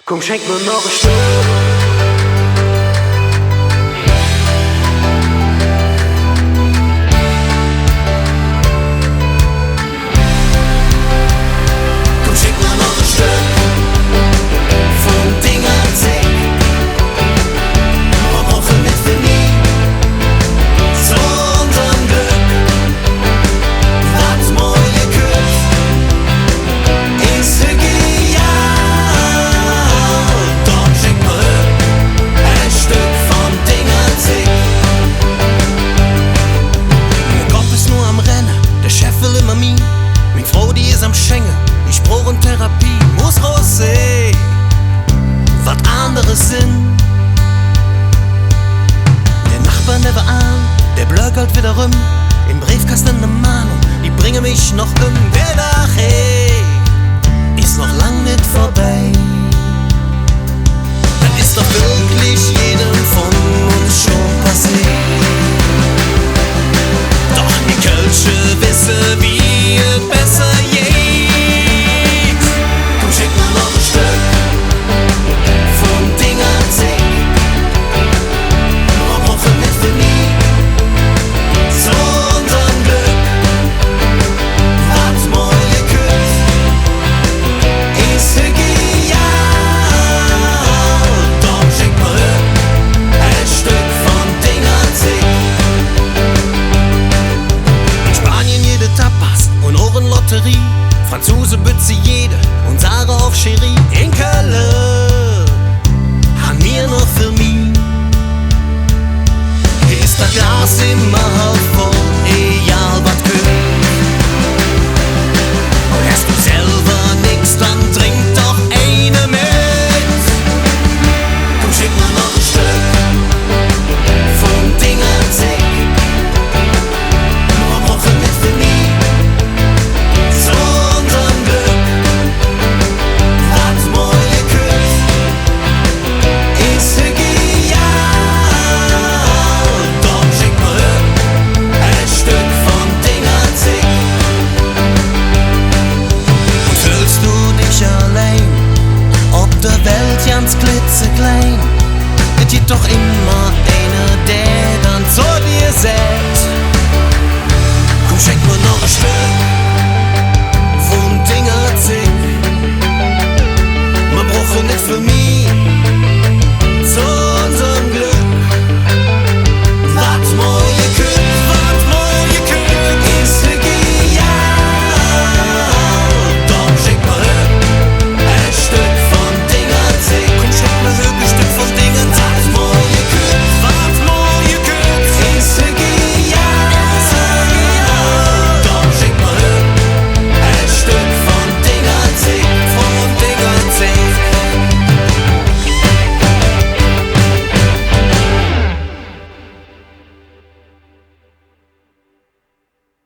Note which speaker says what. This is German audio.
Speaker 1: Komm, schenk mir noch ein Stück.
Speaker 2: Min Frau, die is am Schengen, ich brauch en Therapie, muss raus sehen, wat anderes sind. Der Nachbar nebenan, der blöckert wieder rum, im Briefkasten ne Mahnung, die bringe mich noch um. Der Tag, hey, ist noch lang nicht vorbei. Das ist doch wirklich jedem von uns schon passiert. Doch die Kölsche wisse, wie es besser geht. Komm, schick mir noch ein Stück vom Ding an sich. Wir brauchen nicht für nie so unserem Glück. Hat's mal geküsst, ist genial. Doch schick mir ein Stück vom Ding an sich. Tapas und Ohrenlotterie, Franzose bütze jede und Sarah auf Cherie. In Köln han mir noch für mich. Hier ist das Glas immer halb voll, egal was kommt. Und hast du selber nix, dann trink doch eine mit. Komm, schick mir noch ein Stück vom Ding an sich. Wir brauchen nicht für nie ganz klitzeklein, es geht doch immer